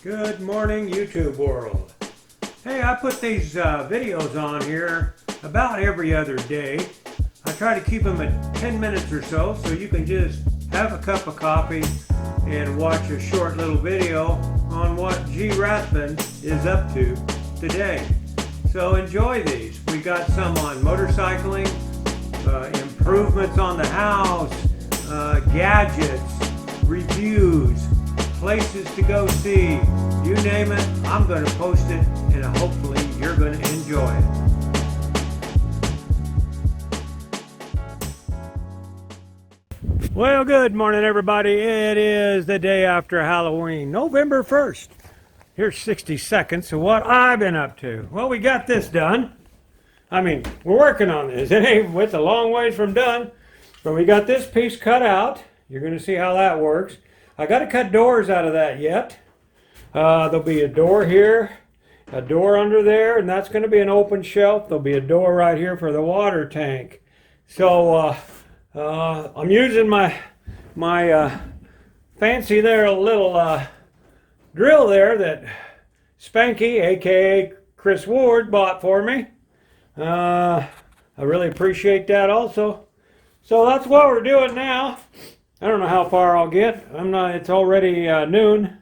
Good morning, YouTube world. Hey, I put these videos on here about every other day. I try to keep them at 10 minutes or so you can just have a cup of coffee and watch a short little video on what RAThbun is up to today. So enjoy these. We got some on motorcycling, improvements on the house, gadgets, reviews, places to go see, you name it, I'm going to post it, and hopefully you're going to enjoy it. Well, good morning, everybody. It is the day after Halloween, November 1st. Here's 60 seconds of what I've been up to. Well, we got this done. I mean, we're working on this. It ain't with a long ways from done, but we got this piece cut out. You're going to see how that works. I got to cut doors out of that yet. There'll be a door here, a door under there, and that's going to be an open shelf. There'll be a door right here for the water tank. So I'm using my fancy there little drill there that Spanky, aka Chris Ward, bought for me. I really appreciate that also. So that's what we're doing now. I don't know how far I'll get. It's already noon.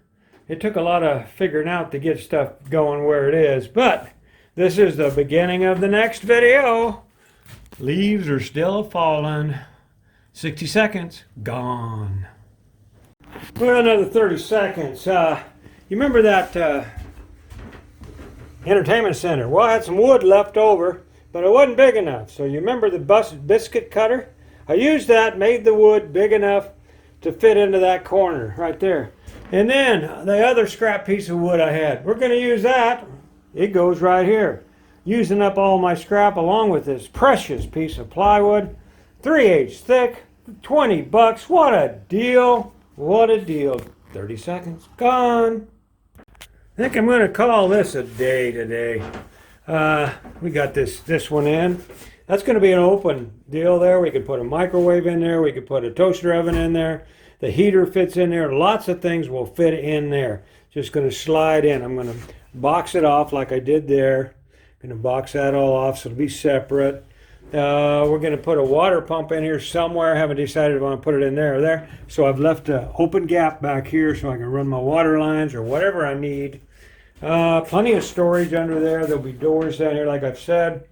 It took a lot of figuring out to get stuff going where it is, but this is the beginning of the next video. Leaves are still falling. 60 seconds, gone. Well, another 30 seconds. You remember that entertainment center? Well, I had some wood left over, but it wasn't big enough. So you remember the biscuit cutter? I used that, made the wood big enough to fit into that corner right there. And then the other scrap piece of wood I had, we're going to use that. It goes right here. Using up all my scrap along with this precious piece of plywood. 3/8 thick, 20 bucks. What a deal. What a deal. 30 seconds, gone. I think I'm going to call this a day today. We got this one in. That's going to be an open deal there. We could put a microwave in there. We could put a toaster oven in there. The heater fits in there. Lots of things will fit in there. Just going to slide in. I'm going to box it off like I did there. Going to box that all off so it'll be separate. We're going to put a water pump in here somewhere. I haven't decided if I want to put it in there or there. So I've left an open gap back here so I can run my water lines or whatever I need. Plenty of storage under there. There'll be doors down here like I've said.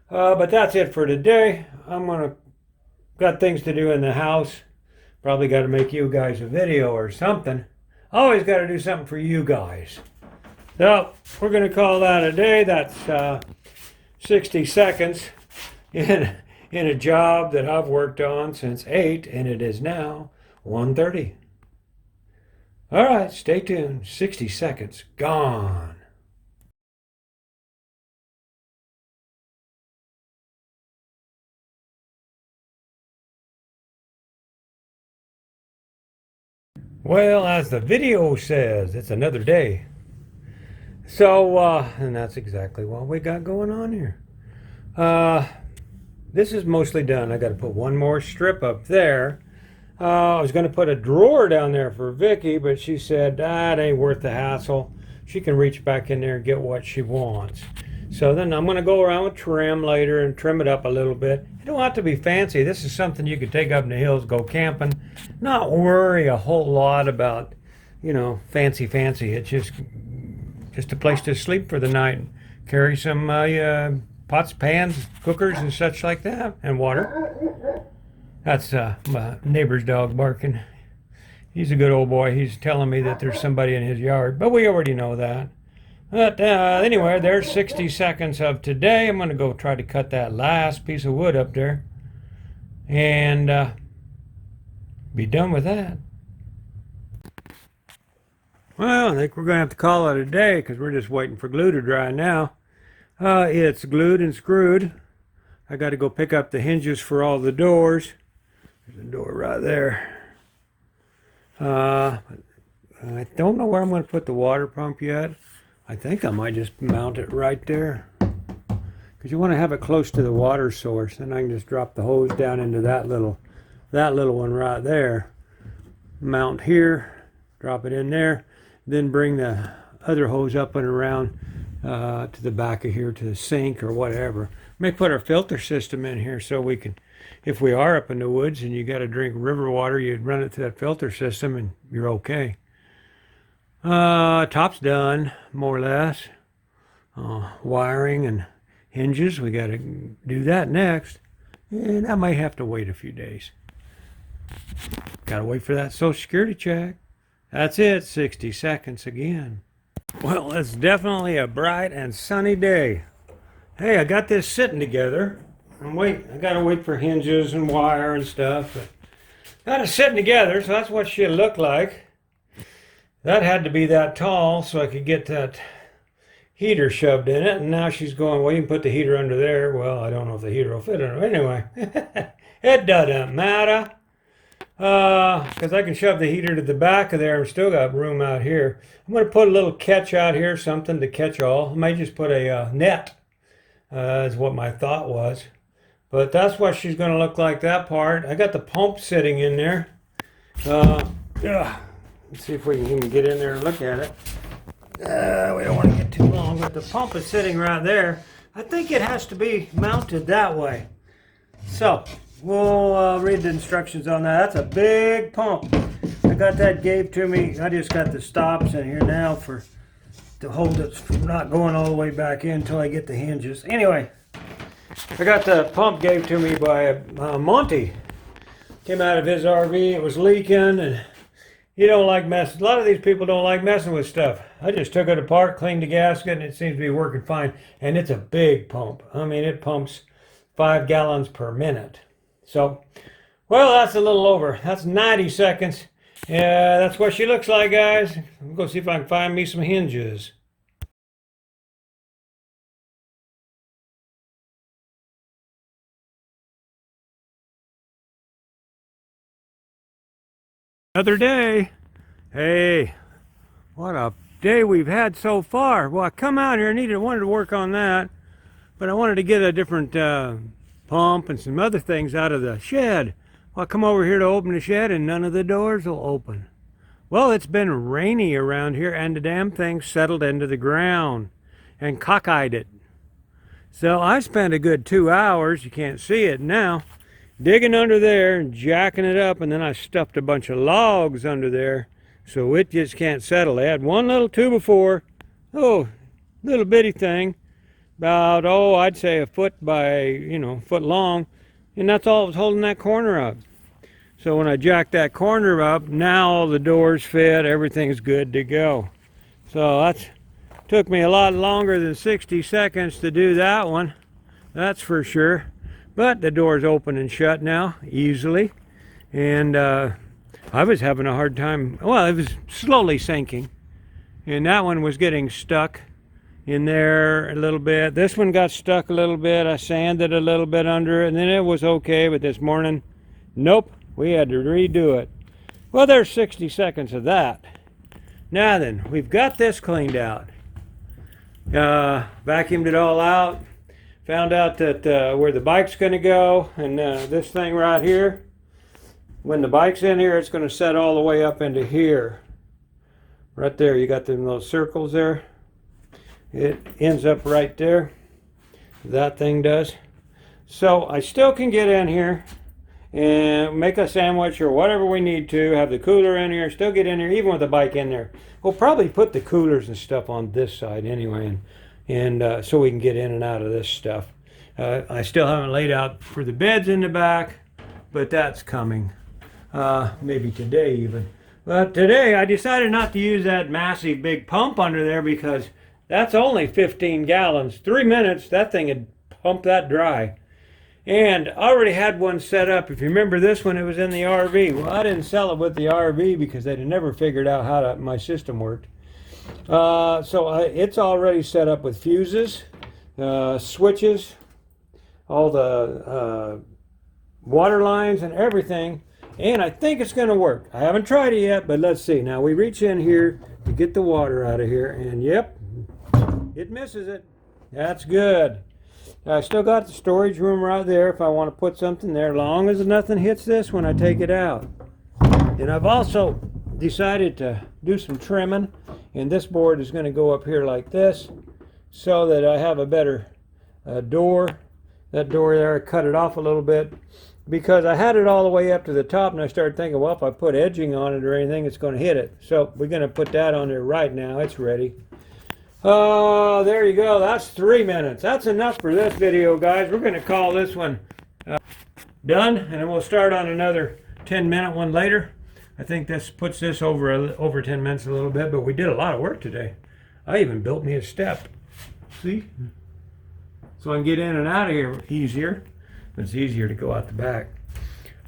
But that's it for today. Got things to do in the house. Probably got to make you guys a video or something. Always got to do something for you guys. So we're going to call that a day. That's 60 seconds in a job that I've worked on since 8, and it is now 1:30. All right, stay tuned. 60 seconds gone. Well, as the video says, it's another day. So, and that's exactly what we got going on here. This is mostly done. I got to put one more strip up there. I was going to put a drawer down there for Vicky, but she said, it ain't worth the hassle. She can reach back in there and get what she wants. So then I'm going to go around with trim later and trim it up a little bit. It don't have to be fancy. This is something you could take up in the hills, go camping, not worry a whole lot about, fancy. It's just a place to sleep for the night. Carry some pots, pans, cookers, and such like that, and water. That's my neighbor's dog barking. He's a good old boy. He's telling me that there's somebody in his yard, but we already know that. But anyway, there's 60 seconds of today. I'm going to go try to cut that last piece of wood up there and be done with that. Well, I think we're going to have to call it a day because we're just waiting for glue to dry now. It's glued and screwed. I got to go pick up the hinges for all the doors. There's a door right there. I don't know where I'm going to put the water pump yet. I think I might just mount it right there. Because you want to have it close to the water source. Then I can just drop the hose down into that little one right there. Mount here, drop it in there. then bring the other hose up and around to the back of here to the sink or whatever. May put our filter system in here so we can, if we are up in the woods and you got to drink river water, you'd run it to that filter system and you're okay. Top's done, more or less. Wiring and hinges, we got to do that next. And I might have to wait a few days. Got to wait for that Social Security check. That's it, 60 seconds again. Well, it's definitely a bright and sunny day. Hey, I got this sitting together. I got to wait for hinges and wire and stuff. But got it sitting together, so that's what she'll look like. That had to be that tall so I could get that heater shoved in it. And now she's going, well, you can put the heater under there. Well, I don't know if the heater will fit in it. Anyway, it doesn't matter. Because I can shove the heater to the back of there and still got room out here. I'm going to put a little catch out here, something to catch all. I may just put a net, is what my thought was. But that's what she's going to look like, that part. I got the pump sitting in there. Let's see if we can even get in there and look at it. We don't want to get too long, but the pump is sitting right there. I think it has to be mounted that way. So we'll read the instructions on that. That's a big pump. I got that gave to me. I just got the stops in here now to hold it from not going all the way back in until I get the hinges. Anyway, I got the pump gave to me by Monty. Came out of his RV. It was leaking, and he don't like messing. A lot of these people don't like messing with stuff. I just took it apart, cleaned the gasket, and it seems to be working fine. And it's a big pump. I mean, it pumps 5 gallons per minute. So, well, that's a little over. That's 90 seconds. Yeah, that's what she looks like, guys. I'm going to see if I can find me some hinges. Another day. Hey, what a day we've had so far. Well, I come out here and wanted to work on that, but I wanted to get a different pump and some other things out of the shed. Well, I come over here to open the shed and none of the doors will open. Well, it's been rainy around here and the damn thing settled into the ground and cockeyed it. So I spent a good 2 hours, you can't see it now, digging under there and jacking it up, and then I stuffed a bunch of logs under there so it just can't settle. They had one little 2x4, little bitty thing, about, I'd say a foot by, foot long, and that's all that was holding that corner up. So when I jacked that corner up, now all the doors fit, everything's good to go. So that took me a lot longer than 60 seconds to do that one, that's for sure. But the door's open and shut now, easily. And I was having a hard time, well, it was slowly sinking. And that one was getting stuck in there a little bit. This one got stuck a little bit. I sanded a little bit under it, and then it was okay. But this morning, nope, we had to redo it. Well, there's 60 seconds of that. Now then, we've got this cleaned out. Vacuumed it all out. Found out that where the bike's going to go, and this thing right here, when the bike's in here, it's going to set all the way up into here. Right there, you got them little circles there. It ends up right there. That thing does. So I still can get in here and make a sandwich or whatever we need to, have the cooler in here, still get in here, even with the bike in there. We'll probably put the coolers and stuff on this side anyway, and so we can get in and out of this stuff. I still haven't laid out for the beds in the back, but that's coming. Maybe today even. But today I decided not to use that massive big pump under there because that's only 15 gallons. 3 minutes, that thing had pumped that dry. And I already had one set up. If you remember this one, it was in the RV. Well, I didn't sell it with the RV because they'd never figured out how my system worked. It's already set up with fuses, switches, all the water lines and everything. And I think it's going to work. I haven't tried it yet, but let's see. Now we reach in here to get the water out of here, and yep, it misses it. That's good. I still got the storage room right there if I want to put something there, long as nothing hits this when I take it out. And I've also decided to do some trimming. And this board is going to go up here like this so that I have a better door. That door there, I cut it off a little bit because I had it all the way up to the top, and I started thinking, well, if I put edging on it or anything, it's going to hit it. So we're going to put that on there right now. It's ready. Oh, there you go. That's 3 minutes. That's enough for this video, guys. We're going to call this one done, and then we'll start on another 10-minute one later. I think this puts this over 10 minutes a little bit, but we did a lot of work today. I even built me a step. See? So I can get in and out of here easier. But it's easier to go out the back.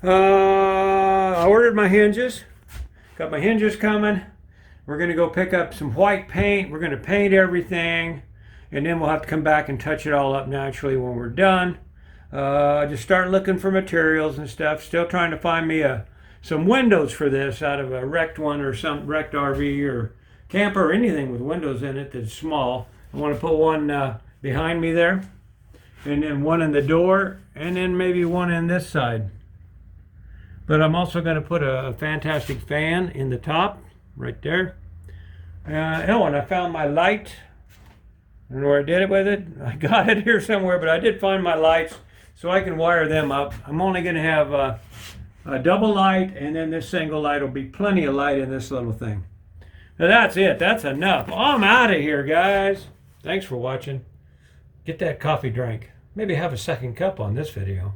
I ordered my hinges. Got my hinges coming. We're going to go pick up some white paint. We're going to paint everything. And then we'll have to come back and touch it all up naturally when we're done. Just start looking for materials and stuff. Still trying to find me some windows for this out of a wrecked one or some wrecked RV or camper or anything with windows in it that's small. I want to put one behind me there, and then one in the door, and then maybe one in this side. But I'm also going to put a fantastic fan in the top right there. Oh, and I found my light. I don't know where I did it with it. I got it here somewhere, but I did find my lights so I can wire them up. I'm only going to have a double light, and then this single light will be plenty of light in this little thing. Now that's it. That's enough. I'm out of here, guys. Thanks for watching. Get that coffee drink. Maybe have a second cup on this video.